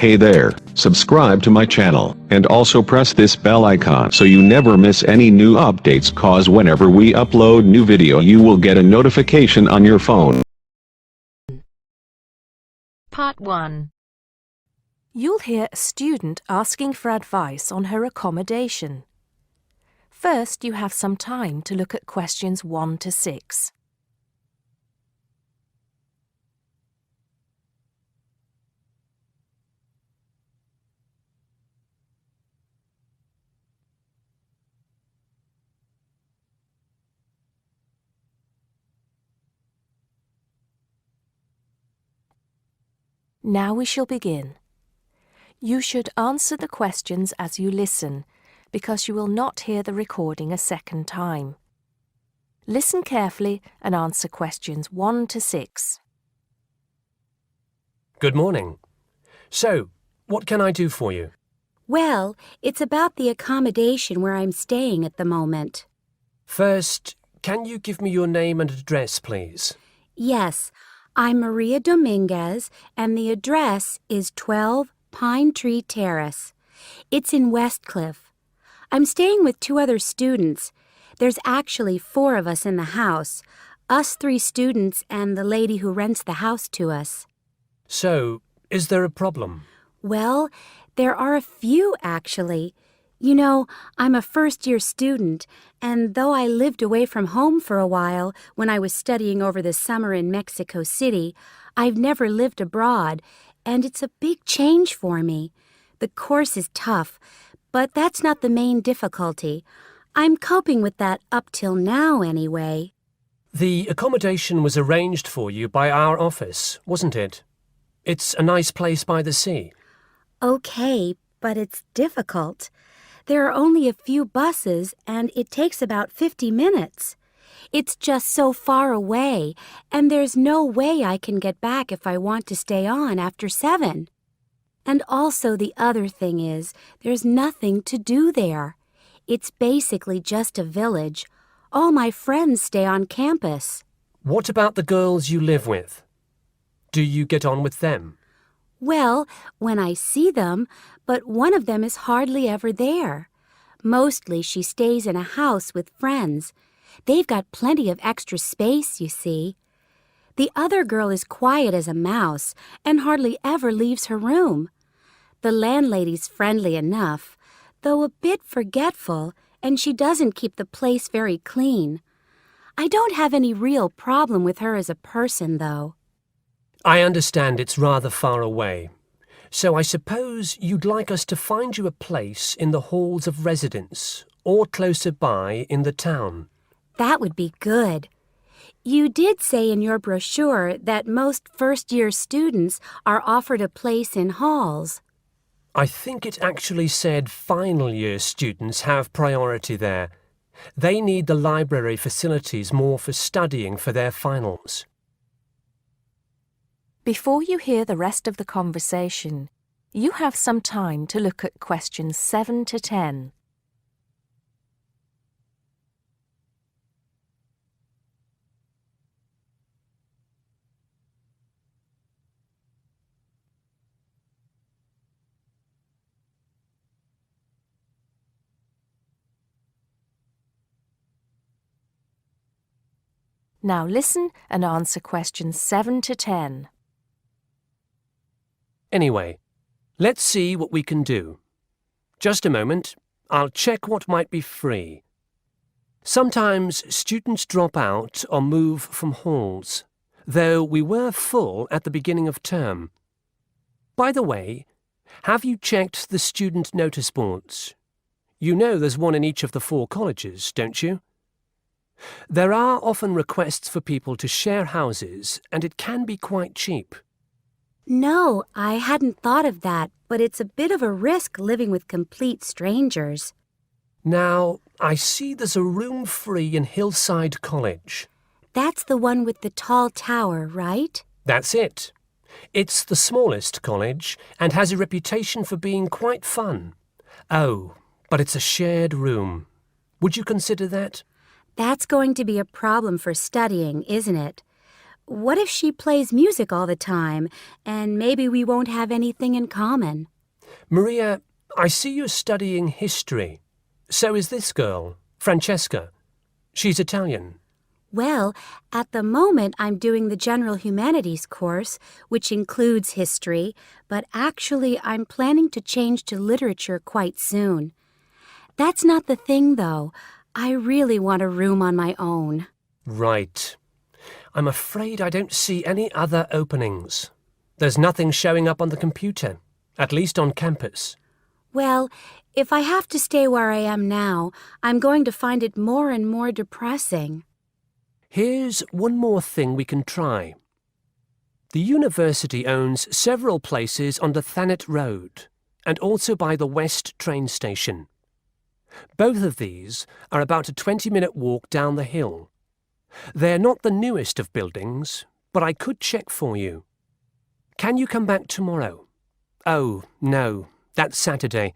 Hey there, subscribe to my channel, and also press this bell icon so you never miss any new updates, cause whenever we upload new video you will get a notification on your phone. Part 1. You'll hear a student asking for advice on her accommodation. First, you have some time to look at questions 1 to 6. Now we shall begin. You should answer the questions as you listen, because you will not hear the recording a second time. Listen carefully and answer questions 1 to 6. Good morning. So, what can I do for you? Well, it's about the accommodation where I'm staying at the moment. First, can you give me your name and address, please? Yes, I'm Maria Dominguez, and the address is 12 Pine Tree Terrace. It's in Westcliff. I'm staying with 2 other students. There's actually 4 of us in the house, us 3 students and the lady who rents the house to us. So, is there a problem? Well, there are a few, actually. You know, I'm a first-year student, and though I lived away from home for a while when I was studying over the summer in Mexico City, I've never lived abroad, and it's a big change for me. The course is tough, but that's not the main difficulty. I'm coping with that up till now, anyway. The accommodation was arranged for you by our office, wasn't it? It's a nice place by the sea. Okay, but it's difficult. There are only a few buses, and it takes about 50 minutes. It's just so far away, and there's no way I can get back if I want to stay on after 7. And also the other thing is, there's nothing to do there. It's basically just a village. All my friends stay on campus. What about the girls you live with? Do you get on with them? Well, when I see them, but one of them is hardly ever there. Mostly she stays in a house with friends. They've got plenty of extra space, you see. The other girl is quiet as a mouse and hardly ever leaves her room. The landlady's friendly enough, though a bit forgetful, and she doesn't keep the place very clean. I don't have any real problem with her as a person, though. I understand it's rather far away. So I suppose you'd like us to find you a place in the halls of residence or closer by in the town. That would be good. You did say in your brochure that most first-year students are offered a place in halls. I think it actually said final-year students have priority there. They need the library facilities more for studying for their finals. Before you hear the rest of the conversation, you have some time to look at questions 7 to 10. Now listen and answer questions 7 to 10. Anyway, let's see what we can do. Just a moment, I'll check what might be free. Sometimes students drop out or move from halls, though we were full at the beginning of term. By the way, have you checked the student notice boards? You know there's one in each of the 4 colleges, don't you? There are often requests for people to share houses, and it can be quite cheap. No, I hadn't thought of that, but it's a bit of a risk living with complete strangers. Now, I see there's a room free in Hillside College. That's the one with the tall tower, right? That's it. It's the smallest college and has a reputation for being quite fun. Oh, but it's a shared room. Would you consider that? That's going to be a problem for studying, isn't it? What if she plays music all the time, and maybe we won't have anything in common? Maria, I see you're studying history. So is this girl, Francesca. She's Italian. Well, at the moment I'm doing the General Humanities course, which includes history, but actually I'm planning to change to literature quite soon. That's not the thing, though. I really want a room on my own. Right. I'm afraid I don't see any other openings. There's nothing showing up on the computer, at least on campus. Well, if I have to stay where I am now, I'm going to find it more and more depressing. Here's one more thing we can try. The university owns several places on the Thanet Road and also by the West train station. Both of these are about a 20-minute walk down the hill. They're not the newest of buildings, but I could check for you. Can you come back tomorrow? Oh, no, that's Saturday.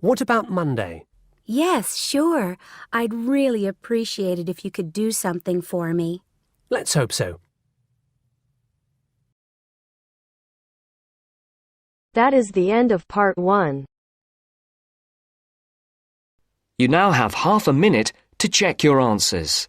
What about Monday? Yes, sure. I'd really appreciate it if you could do something for me. Let's hope so. That is the end of part 1. You now have half a minute to check your answers.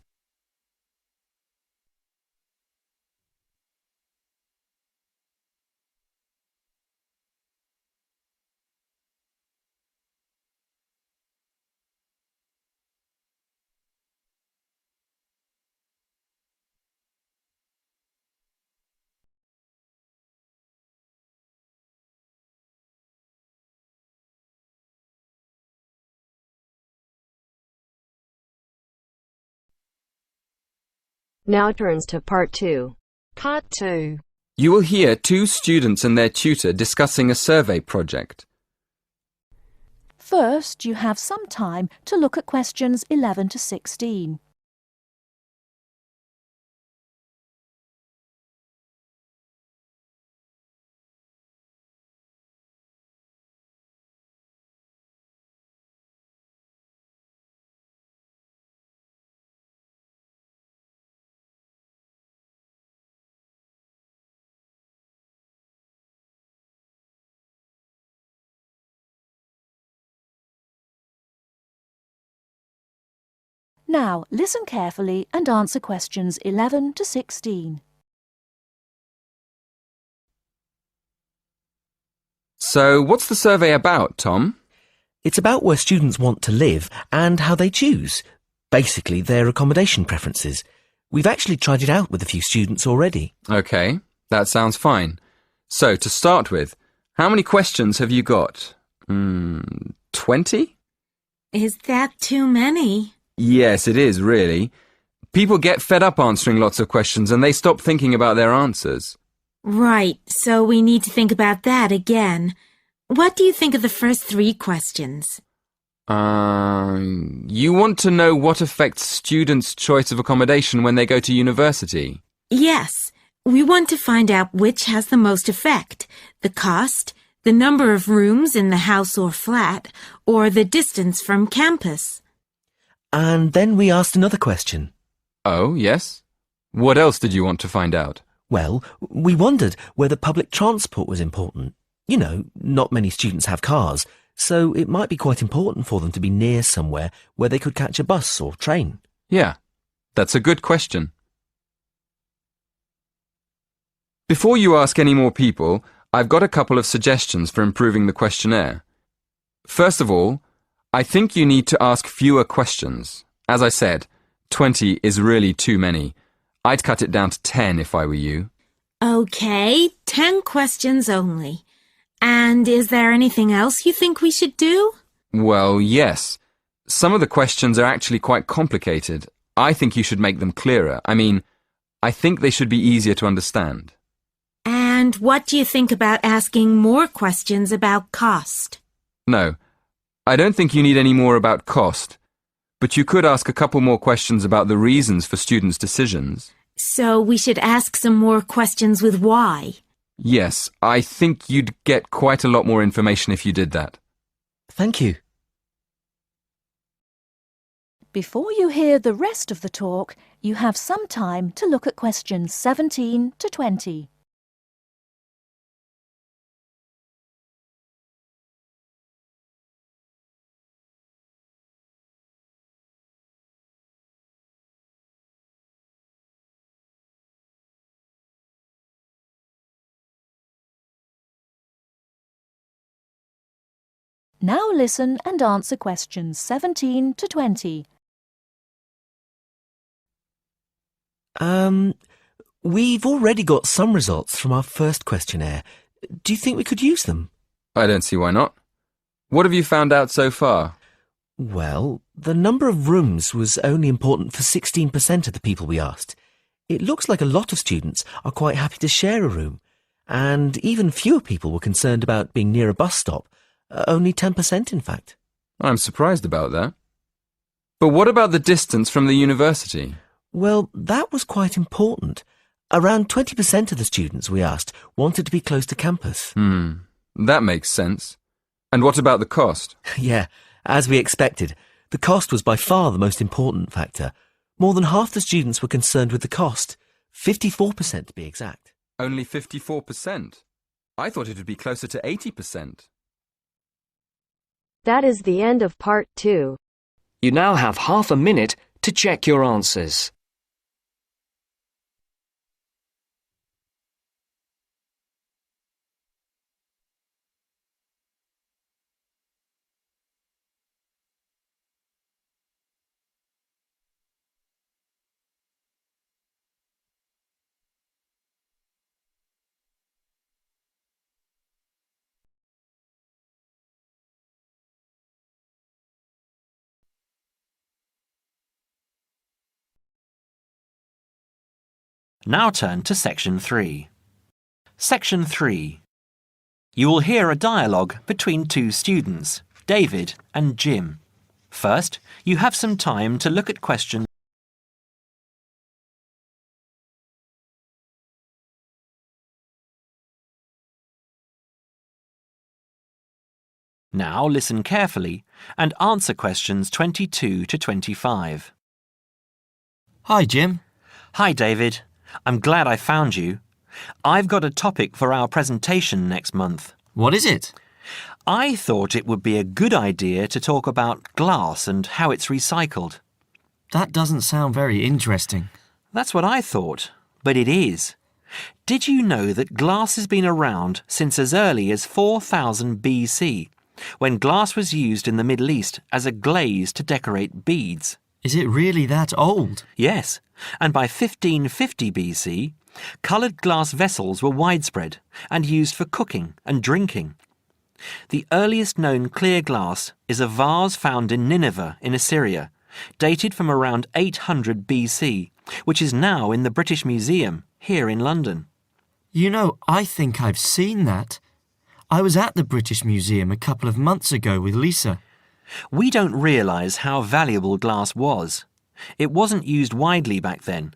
Now turns to part 2. Part 2. You will hear two students and their tutor discussing a survey project. First, you have some time to look at questions 11 to 16. Now, listen carefully and answer questions 11 to 16. So, what's the survey about, Tom? It's about where students want to live and how they choose. Basically, their accommodation preferences. We've actually tried it out with a few students already. Okay, that sounds fine. So, to start with, how many questions have you got? 20? Is that too many? Yes, it is, really. People get fed up answering lots of questions and they stop thinking about their answers. Right, so we need to think about that again. What do you think of the first 3 questions? You want to know what affects students' choice of accommodation when they go to university? Yes, we want to find out which has the most effect. The cost, the number of rooms in the house or flat, or the distance from campus. And then we asked another question. Oh, yes? What else did you want to find out? Well, we wondered whether public transport was important. You know, not many students have cars, so it might be quite important for them to be near somewhere where they could catch a bus or train. Yeah, that's a good question. Before you ask any more people, I've got a couple of suggestions for improving the questionnaire. First of all, I think you need to ask fewer questions. As I said, 20 is really too many. I'd cut it down to 10 if I were you. Okay, 10 questions only. And is there anything else you think we should do? Well, yes. Some of the questions are actually quite complicated. I think you should make them clearer. I think they should be easier to understand. And what do you think about asking more questions about cost? No, I don't think you need any more about cost. But you could ask a couple more questions about the reasons for students' decisions. So we should ask some more questions with why. Yes, I think you'd get quite a lot more information if you did that. Thank you. Before you hear the rest of the talk, You have some time to look at questions 17 to 20. Now listen and answer questions 17 to 20. We've already got some results from our first questionnaire. Do you think we could use them? I don't see why not. What have you found out so far? Well, the number of rooms was only important for 16% of the people we asked. It looks like a lot of students are quite happy to share a room, and even fewer people were concerned about being near a bus stop. Only 10%, in fact. I'm surprised about that. But what about the distance from the university? Well, that was quite important. Around 20% of the students we asked wanted to be close to campus. That makes sense. And what about the cost? Yeah, as we expected. The cost was by far the most important factor. More than half the students were concerned with the cost. 54% to be exact. Only 54%? I thought it would be closer to 80%. That is the end of part 2. You now have half a minute to check your answers. Now turn to Section 3. Section 3. You will hear a dialogue between two students, David and Jim. First, you have some time to look at questions. Now listen carefully and answer questions 22 to 25. Hi, Jim. Hi, David. I'm glad I found you. I've got a topic for our presentation next month. What is it? I thought it would be a good idea to talk about glass and how it's recycled. That doesn't sound very interesting. That's what I thought, but it is. Did you know that glass has been around since as early as 4000 BC, when glass was used in the Middle East as a glaze to decorate beads? Is it really that old? Yes, and by 1550 BC, coloured glass vessels were widespread and used for cooking and drinking. The earliest known clear glass is a vase found in Nineveh in Assyria, dated from around 800 BC, which is now in the British Museum here in London. You know, I think I've seen that. I was at the British Museum a couple of months ago with Lisa. We don't realise how valuable glass was. It wasn't used widely back then.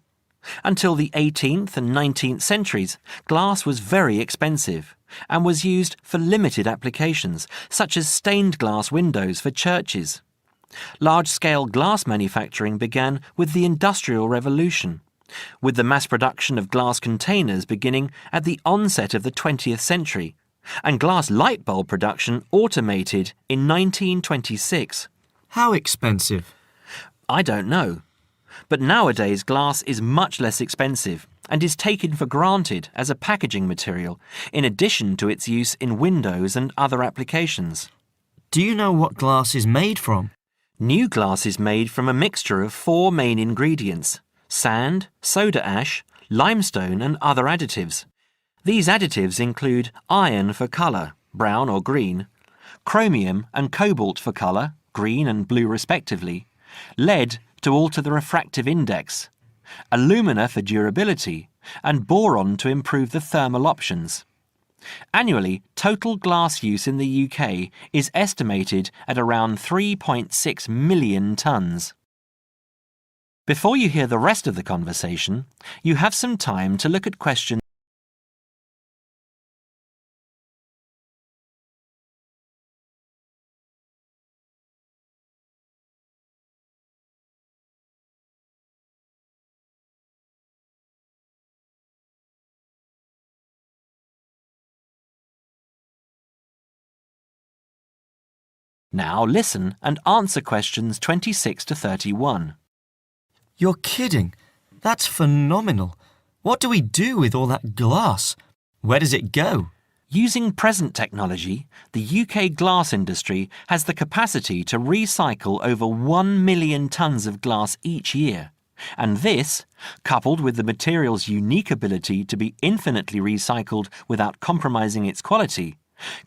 Until the 18th and 19th centuries, glass was very expensive and was used for limited applications, such as stained glass windows for churches. Large-scale glass manufacturing began with the Industrial Revolution, with the mass production of glass containers beginning at the onset of the 20th century, and glass light bulb production automated in 1926. How expensive? I don't know. But nowadays glass is much less expensive and is taken for granted as a packaging material, in addition to its use in windows and other applications. Do you know what glass is made from? New glass is made from a mixture of 4 main ingredients: sand, soda ash, limestone and other additives. These additives include iron for colour, brown or green, chromium and cobalt for colour, green and blue respectively, lead to alter the refractive index, alumina for durability, and boron to improve the thermal options. Annually, total glass use in the UK is estimated at around 3.6 million tonnes. Before you hear the rest of the conversation, you have some time to look at questions Now listen and answer questions 26 to 31. You're kidding. That's phenomenal. What do we do with all that glass? Where does it go? Using present technology, the UK glass industry has the capacity to recycle over 1 million tonnes of glass each year. And this, coupled with the material's unique ability to be infinitely recycled without compromising its quality,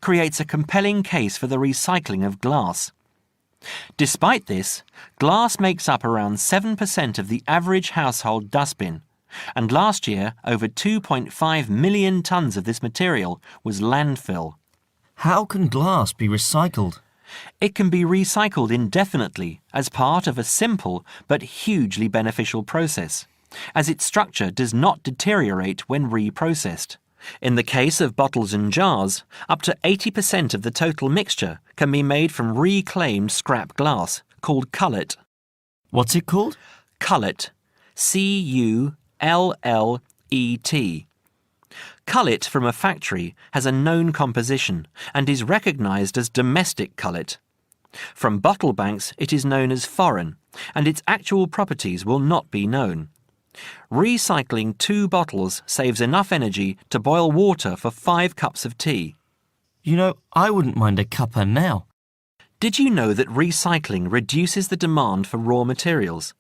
creates a compelling case for the recycling of glass. Despite this, glass makes up around 7% of the average household dustbin, and last year over 2.5 million tonnes of this material was landfill. How can glass be recycled? It can be recycled indefinitely as part of a simple but hugely beneficial process, as its structure does not deteriorate when reprocessed. In the case of bottles and jars, up to 80% of the total mixture can be made from reclaimed scrap glass, called cullet. What's it called? Cullet. C-U-L-L-E-T. Cullet from a factory has a known composition and is recognised as domestic cullet. From bottle banks it is known as foreign, and its actual properties will not be known. Recycling 2 bottles saves enough energy to boil water for 5 cups of tea. You know, I wouldn't mind a cuppa now. Did you know that recycling reduces the demand for raw materials?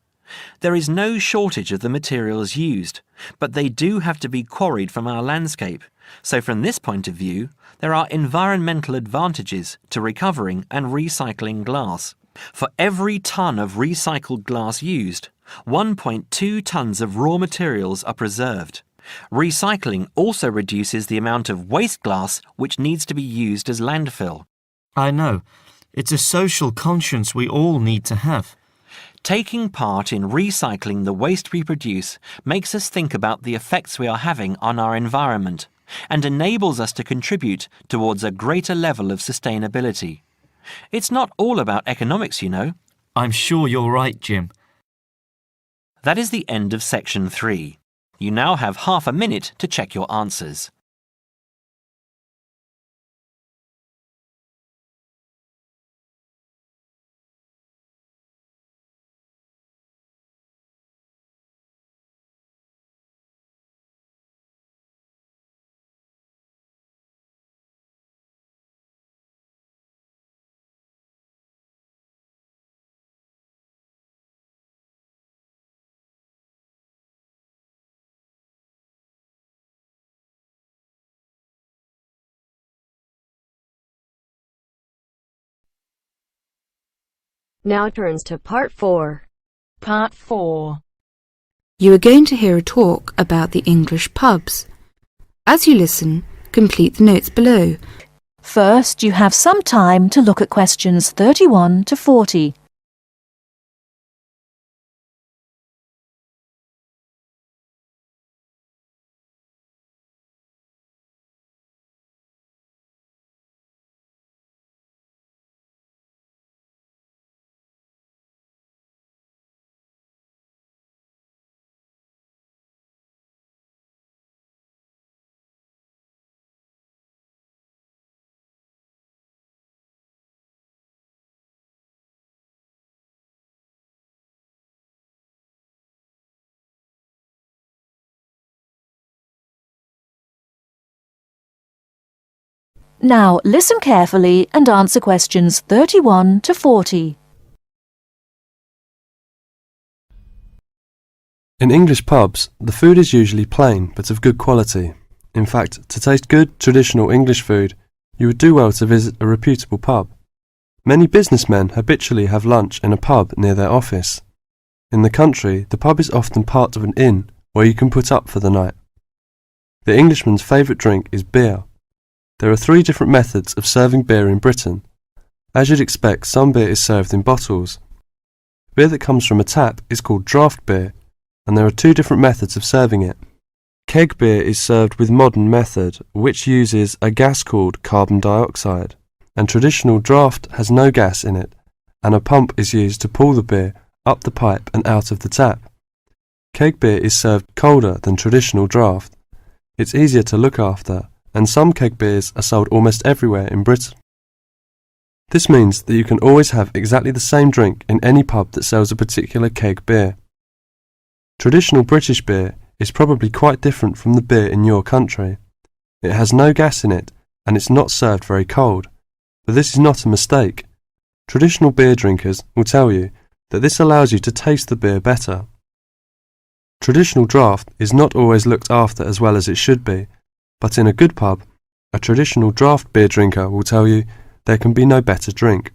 There is no shortage of the materials used, but they do have to be quarried from our landscape, so from this point of view, there are environmental advantages to recovering and recycling glass. For every tonne of recycled glass used, 1.2 tonnes of raw materials are preserved. Recycling also reduces the amount of waste glass which needs to be used as landfill. I know. It's a social conscience we all need to have. Taking part in recycling the waste we produce makes us think about the effects we are having on our environment and enables us to contribute towards a greater level of sustainability. It's not all about economics, you know. I'm sure you're right, Jim. That is the end of section 3. You now have half a minute to check your answers. Now turns to Part 4. Part 4. You are going to hear a talk about the English pubs. As you listen, complete the notes below. First, you have some time to look at questions 31 to 40. Now listen carefully and answer questions 31 to 40. In English pubs, the food is usually plain but of good quality. In fact, to taste good, traditional English food, you would do well to visit a reputable pub. Many businessmen habitually have lunch in a pub near their office. In the country, the pub is often part of an inn where you can put up for the night. The Englishman's favourite drink is beer. There are 3 different methods of serving beer in Britain. As you'd expect, some beer is served in bottles. Beer that comes from a tap is called draft beer, and there are 2 different methods of serving it. Keg beer is served with modern method, which uses a gas called carbon dioxide, and traditional draft has no gas in it, and a pump is used to pull the beer up the pipe and out of the tap. Keg beer is served colder than traditional draft. It's easier to look after, and some keg beers are sold almost everywhere in Britain. This means that you can always have exactly the same drink in any pub that sells a particular keg beer. Traditional British beer is probably quite different from the beer in your country. It has no gas in it and it's not served very cold, but this is not a mistake. Traditional beer drinkers will tell you that this allows you to taste the beer better. Traditional draft is not always looked after as well as it should be, but in a good pub, a traditional draft beer drinker will tell you there can be no better drink.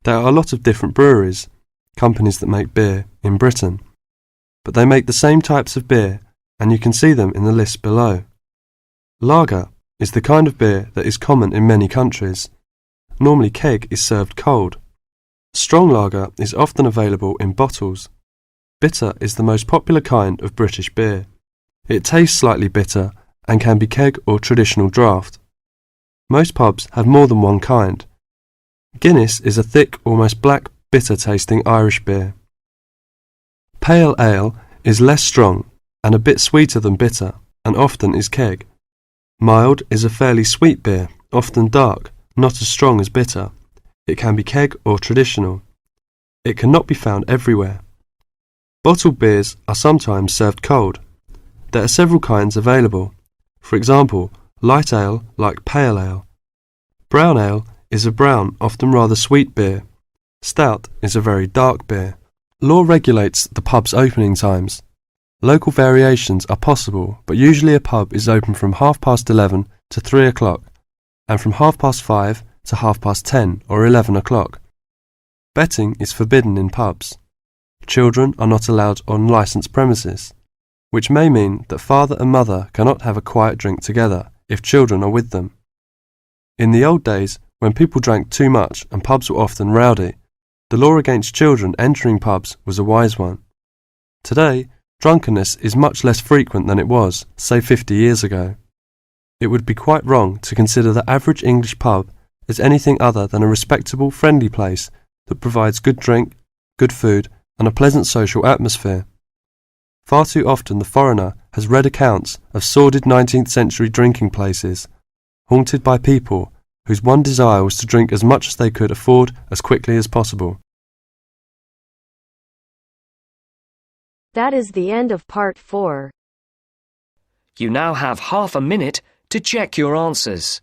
There are a lot of different breweries, companies that make beer, in Britain, but they make the same types of beer and you can see them in the list below. Lager is the kind of beer that is common in many countries. Normally keg is served cold. Strong lager is often available in bottles. Bitter is the most popular kind of British beer. It tastes slightly bitter and can be keg or traditional draft. Most pubs have more than one kind. Guinness is a thick, almost black, bitter-tasting Irish beer. Pale ale is less strong and a bit sweeter than bitter and often is keg. Mild is a fairly sweet beer, often dark, not as strong as bitter. It can be keg or traditional. It cannot be found everywhere. Bottled beers are sometimes served cold. There are several kinds available. For example, light ale like pale ale. Brown ale is a brown, often rather sweet beer. Stout is a very dark beer. Law regulates the pub's opening times. Local variations are possible, but usually a pub is open from 11:30 to 3 o'clock, and from 5:30 to 10:30 or 11 o'clock. Betting is forbidden in pubs. Children are not allowed on licensed premises, which may mean that father and mother cannot have a quiet drink together if children are with them. In the old days, when people drank too much and pubs were often rowdy, the law against children entering pubs was a wise one. Today, drunkenness is much less frequent than it was, say 50 years ago. It would be quite wrong to consider the average English pub as anything other than a respectable, friendly place that provides good drink, good food, and a pleasant social atmosphere. Far too often the foreigner has read accounts of sordid 19th century drinking places, haunted by people whose one desire was to drink as much as they could afford as quickly as possible. That is the end of part 4. You now have half a minute to check your answers.